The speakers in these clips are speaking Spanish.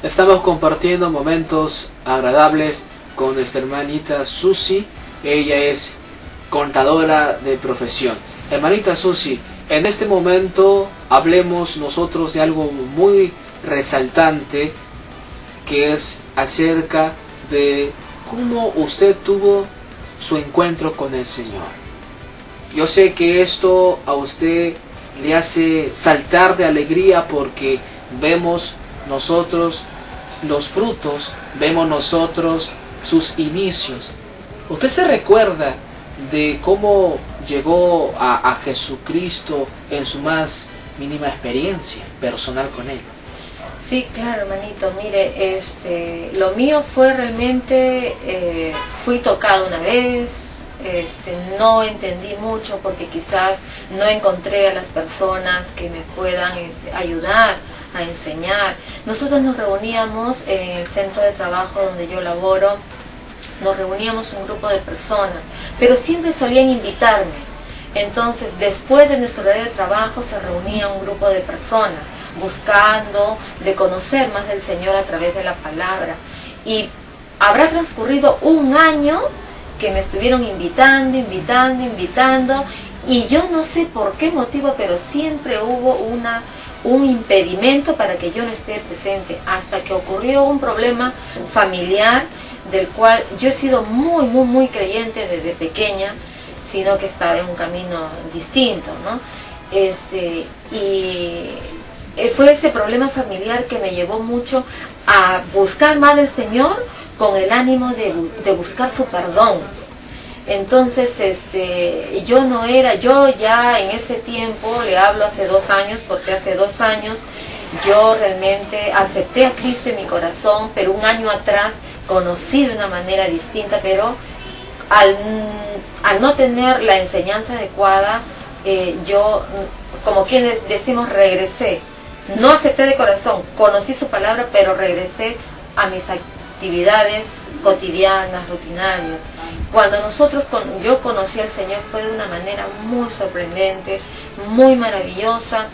Estamos compartiendo momentos agradables con nuestra hermanita Susi. Ella es contadora de profesión. Hermanita Susi, en este momento hablemos nosotros de algo muy resaltante, que es acerca de cómo usted tuvo su encuentro con el Señor. Yo sé que esto a usted le hace saltar de alegría porque vemos nosotros los frutos, vemos nosotros sus inicios. ¿Usted se recuerda de cómo llegó a Jesucristo en su más mínima experiencia personal con Él? Sí, claro, hermanito. Mire, lo mío fue realmente, fui tocado una vez, no entendí mucho porque quizás no encontré a las personas que me puedan ayudar a enseñar. Nosotros nos reuníamos en el centro de trabajo donde yo laboro, nos reuníamos un grupo de personas, pero siempre solían invitarme. Entonces, después de nuestro horario de trabajo se reunía un grupo de personas buscando de conocer más del Señor a través de la palabra. Y habrá transcurrido un año que me estuvieron invitando, y yo no sé por qué motivo, pero siempre hubo un impedimento para que yo no esté presente, hasta que ocurrió un problema familiar del cual yo he sido muy creyente desde pequeña, sino que estaba en un camino distinto, ¿no? Y fue ese problema familiar que me llevó mucho a buscar más del Señor con el ánimo de buscar su perdón. Entonces, yo ya en ese tiempo, le hablo hace 2 años, porque hace 2 años yo realmente acepté a Cristo en mi corazón, pero un año atrás conocí de una manera distinta, pero al no tener la enseñanza adecuada, yo, como quienes decimos, regresé. No acepté de corazón, conocí su palabra, pero regresé a mis actividades cotidianas, rutinarias. Cuando yo conocí al Señor fue de una manera muy sorprendente, muy maravillosa.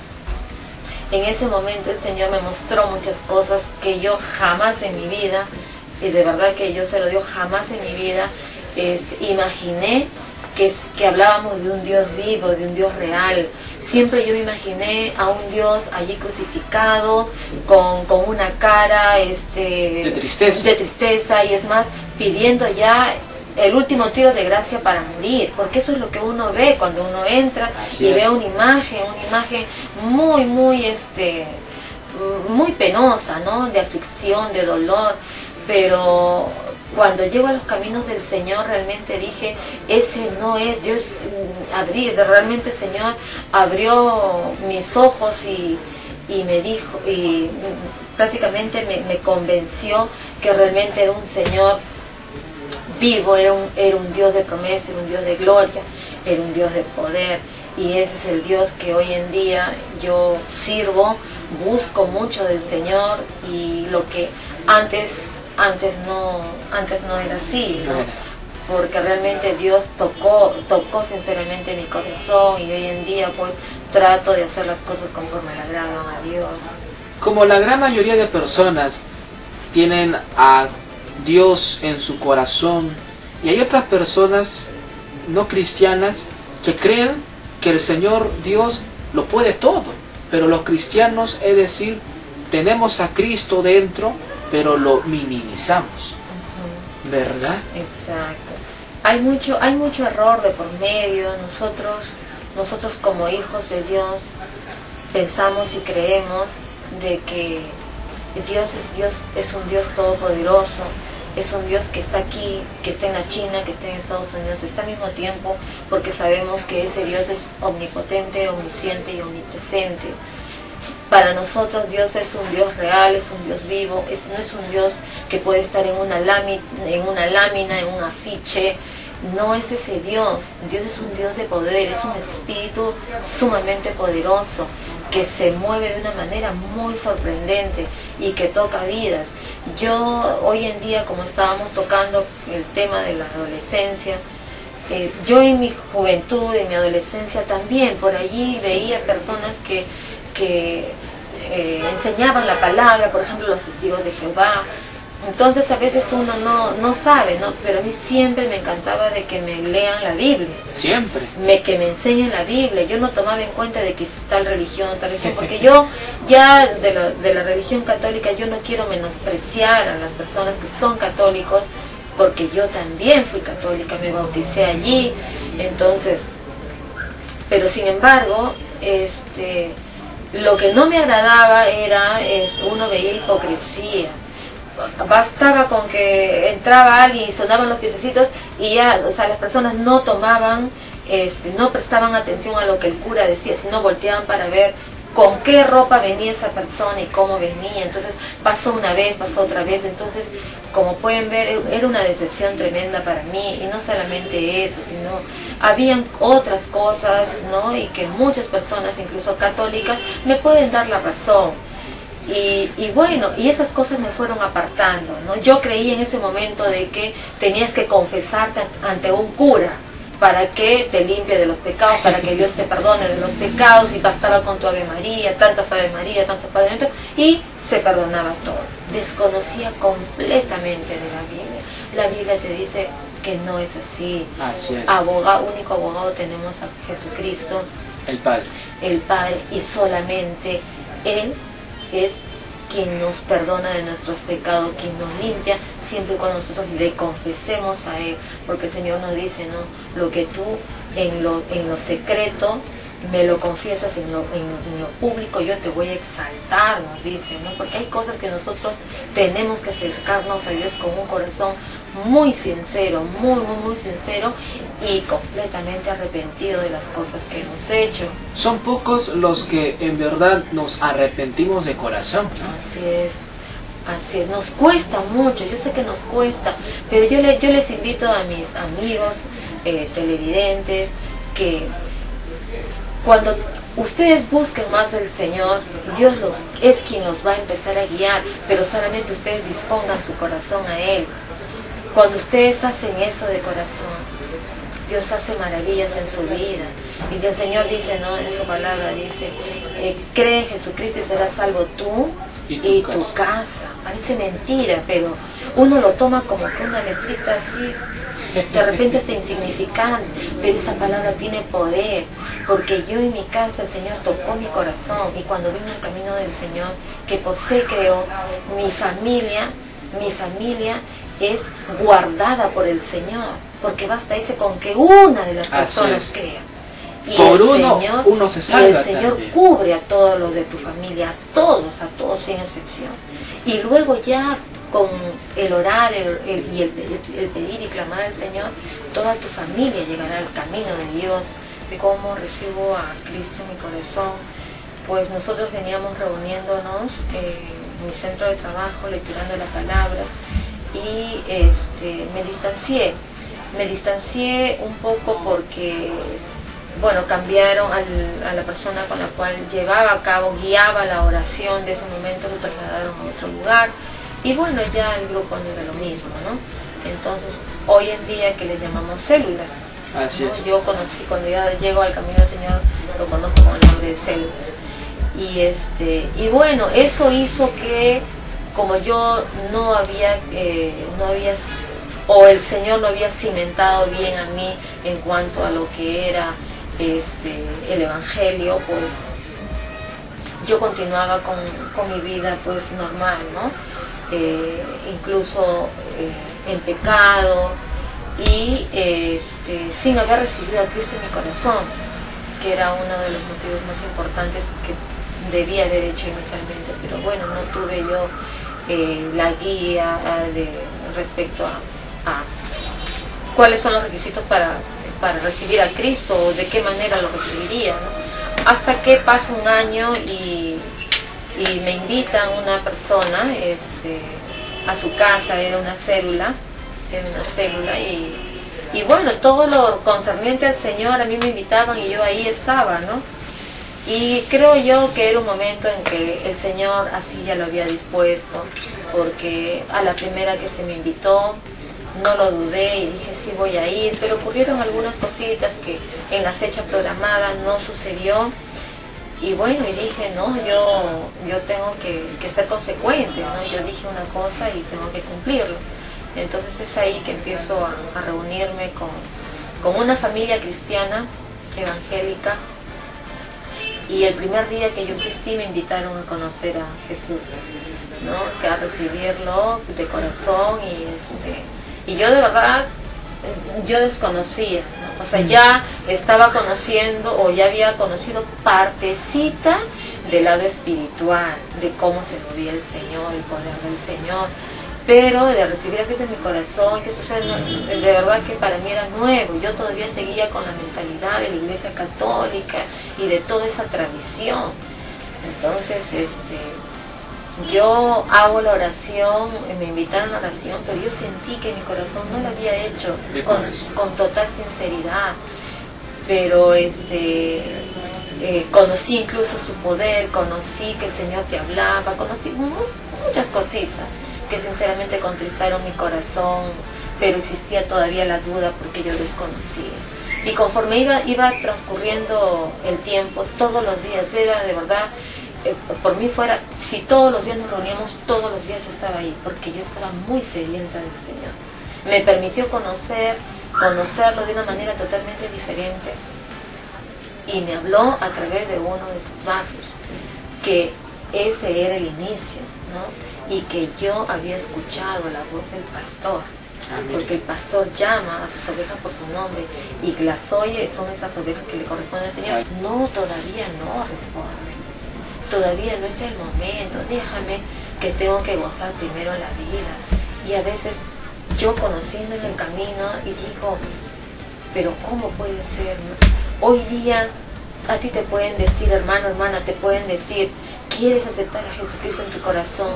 En ese momento el Señor me mostró muchas cosas que yo jamás en mi vida, y de verdad que yo se lo digo, jamás en mi vida imaginé que hablábamos de un Dios vivo, de un Dios real. Siempre yo me imaginé a un Dios allí crucificado, con una cara de tristeza, y es más, pidiendo ya el último tiro de gracia para morir, porque eso es lo que uno ve cuando uno entra y ve una imagen muy penosa, ¿no? De aflicción, de dolor. Pero cuando llego a los caminos del Señor, realmente dije, ese no es. Yo realmente el Señor abrió mis ojos y me dijo, y prácticamente me convenció que realmente era un Señor vivo, era un Dios de promesa, era un Dios de gloria, era un Dios de poder. Y ese es el Dios que hoy en día yo sirvo, busco mucho del Señor, y lo que antes no era así, ¿no? Porque realmente Dios tocó sinceramente mi corazón, y hoy en día pues trato de hacer las cosas conforme le agradan a Dios. Como la gran mayoría de personas tienen a Dios en su corazón, y hay otras personas no cristianas que creen que el Señor Dios lo puede todo, pero los cristianos, es decir, tenemos a Cristo dentro, pero lo minimizamos, ¿verdad? Exacto. Hay mucho error de por medio. Nosotros como hijos de Dios pensamos y creemos de que Dios es un Dios todopoderoso, es un Dios que está aquí, que está en la China, que está en Estados Unidos, está al mismo tiempo, porque sabemos que ese Dios es omnipotente, omnisciente y omnipresente. Para nosotros Dios es un Dios real, es un Dios vivo, no es un Dios que puede estar en una lámina, en un afiche. No es ese Dios. Dios es un Dios de poder, es un espíritu sumamente poderoso, que se mueve de una manera muy sorprendente y que toca vidas. Yo hoy en día, como estábamos tocando el tema de la adolescencia, yo en mi juventud, en mi adolescencia también, por allí veía personas que enseñaban la palabra, por ejemplo los testigos de Jehová. Entonces a veces uno no sabe, ¿no? Pero a mí siempre me encantaba de que me lean la Biblia. Siempre. Que me enseñen la Biblia. Yo no tomaba en cuenta de que tal religión, porque yo ya de la religión católica yo no quiero menospreciar a las personas que son católicos, porque yo también fui católica, me bauticé allí. Entonces, pero sin embargo, lo que no me agradaba era, uno veía hipocresía. Bastaba con que entraba alguien y sonaban los piececitos y ya, o sea, las personas no tomaban, no prestaban atención a lo que el cura decía, sino volteaban para ver con qué ropa venía esa persona y cómo venía. Entonces pasó una vez, pasó otra vez. Entonces, como pueden ver, era una decepción tremenda para mí, y no solamente eso, sino habían otras cosas, ¿no? Y que muchas personas, incluso católicas, me pueden dar la razón. Y bueno, y esas cosas me fueron apartando, ¿no? Yo creí en ese momento de que tenías que confesarte ante un cura para que te limpie de los pecados, para que Dios te perdone de los pecados, y bastaba con tu Ave María, tantas Ave María, tantos Padre Nuestro, y se perdonaba todo. Desconocía completamente de la Biblia. La Biblia te dice que no es así. Así es. Único abogado tenemos a Jesucristo, El Padre. El Padre, y solamente Él es quien nos perdona de nuestros pecados, quien nos limpia, siempre y cuando nosotros le confesemos a Él, porque el Señor nos dice, ¿no? Lo que tú en lo secreto me lo confiesas en lo público, yo te voy a exaltar, nos dice, ¿no? Porque hay cosas que nosotros tenemos que acercarnos a Dios con un corazón muy sincero, muy sincero, y completamente arrepentido de las cosas que hemos hecho. Son pocos los que en verdad nos arrepentimos de corazón. Así es, nos cuesta mucho, yo sé que nos cuesta, pero yo les invito a mis amigos televidentes que cuando ustedes busquen más del Señor, Dios es quien los va a empezar a guiar, pero solamente ustedes dispongan su corazón a Él. Cuando ustedes hacen eso de corazón, Dios hace maravillas en su vida. Y el Señor dice, ¿no? En su palabra dice, cree en Jesucristo y serás salvo tú y tu casa. Parece mentira, pero uno lo toma como que una letrita así, de repente está insignificante, pero esa palabra tiene poder, porque yo en mi casa el Señor tocó mi corazón, y cuando vine al camino del Señor, que por fe creo, mi familia es guardada por el Señor, porque basta, dice, con que una de las personas crea. Y por uno se salva. Y el Señor también cubre a todos los de tu familia, a todos sin excepción. Y luego ya con el orar y el pedir y clamar al Señor, toda tu familia llegará al camino de Dios. De cómo recibo a Cristo en mi corazón, pues nosotros veníamos reuniéndonos en mi centro de trabajo, lecturando la palabra, y me distancié un poco porque, bueno, cambiaron a la persona con la cual llevaba a cabo, guiaba la oración de ese momento, lo trasladaron a otro lugar, y bueno, ya el grupo no era lo mismo, ¿no? Entonces, hoy en día, que les llamamos células, así ¿no? es. Yo conocí, cuando ya llego al camino del Señor, lo conozco con el nombre de células. Y bueno, eso hizo que, como yo no había, o el Señor no había cimentado bien a mí en cuanto a lo que era el Evangelio, pues yo continuaba con mi vida pues normal, ¿no? Incluso en pecado, y sin haber recibido a Cristo en mi corazón, que era uno de los motivos más importantes que debía haber hecho inicialmente, pero bueno, no tuve yo la guía respecto a cuáles son los requisitos para recibir a Cristo, o de qué manera lo recibiría, ¿no? Hasta que pasa un año y me invita una persona a su casa, era una célula, y bueno, todo lo concerniente al Señor, a mí me invitaban y yo ahí estaba, ¿no? Y creo yo que era un momento en que el Señor así ya lo había dispuesto, porque a la primera que se me invitó no lo dudé y dije sí voy a ir, pero ocurrieron algunas cositas que en la fecha programada no sucedió, Y bueno, y dije, no, yo tengo que ser consecuente, ¿no? Yo dije una cosa y tengo que cumplirlo. Entonces es ahí que empiezo a reunirme con una familia cristiana, evangélica, y el primer día que yo asistí me invitaron a conocer a Jesús, ¿no? Que a recibirlo de corazón, y yo de verdad, yo desconocía, ¿no? O sea, ya estaba conociendo o ya había conocido partecita del lado espiritual, de cómo se movía el Señor, el poder del Señor, pero de recibir a Cristo en mi corazón, que eso de verdad que para mí era nuevo. Yo todavía seguía con la mentalidad de la Iglesia Católica y de toda esa tradición. Entonces, yo hago la oración, me invitaron a la oración, pero yo sentí que mi corazón no lo había hecho con total sinceridad. Pero conocí incluso su poder, conocí que el Señor te hablaba, conocí muchas cositas que sinceramente contristaron mi corazón, pero existía todavía la duda porque yo desconocía. Y conforme iba transcurriendo el tiempo, todos los días, era de verdad, por mí fuera, si todos los días nos reuníamos, todos los días yo estaba ahí, porque yo estaba muy sedienta del Señor. Me permitió conocerlo de una manera totalmente diferente, y me habló a través de uno de sus vasos, que ese era el inicio, ¿no? Y que yo había escuchado la voz del pastor, porque el pastor llama a sus ovejas por su nombre, y las oye, son esas ovejas que le corresponden al Señor. No, todavía no, responde. Todavía no es el momento, déjame que tengo que gozar primero la vida. Y a veces yo conociendo en el camino y digo, pero ¿cómo puede ser? Hoy día a ti te pueden decir, hermano, hermana, te pueden decir, ¿quieres aceptar a Jesucristo en tu corazón?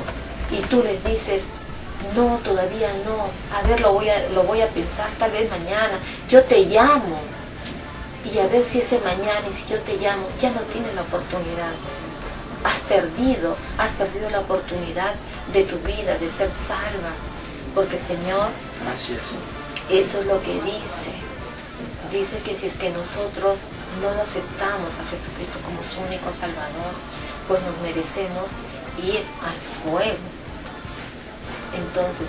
Y tú les dices, no, todavía no, a ver, lo voy a pensar, tal vez mañana, yo te llamo. Y a ver si ese mañana, y si yo te llamo, ya no tienes la oportunidad. Has perdido la oportunidad de tu vida, de ser salva. Porque el Señor, eso es lo que dice. Dice que si es que nosotros no lo aceptamos a Jesucristo como su único Salvador, pues nos merecemos ir al fuego. Entonces,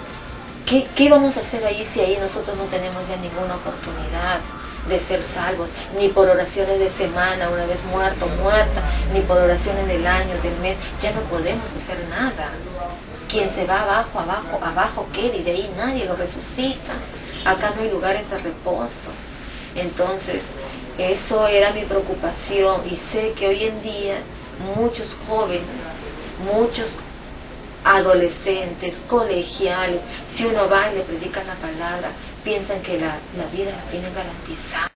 ¿qué vamos a hacer ahí si ahí nosotros no tenemos ya ninguna oportunidad de ser salvos? Ni por oraciones de semana, una vez muerta, ni por oraciones del año, del mes, ya no podemos hacer nada. Quien se va abajo queda, y de ahí nadie lo resucita. Acá no hay lugares de reposo. Entonces, eso era mi preocupación, y sé que hoy en día muchos jóvenes, muchos adolescentes, colegiales, si uno va y le predican la palabra, piensan que la vida la tienen garantizada.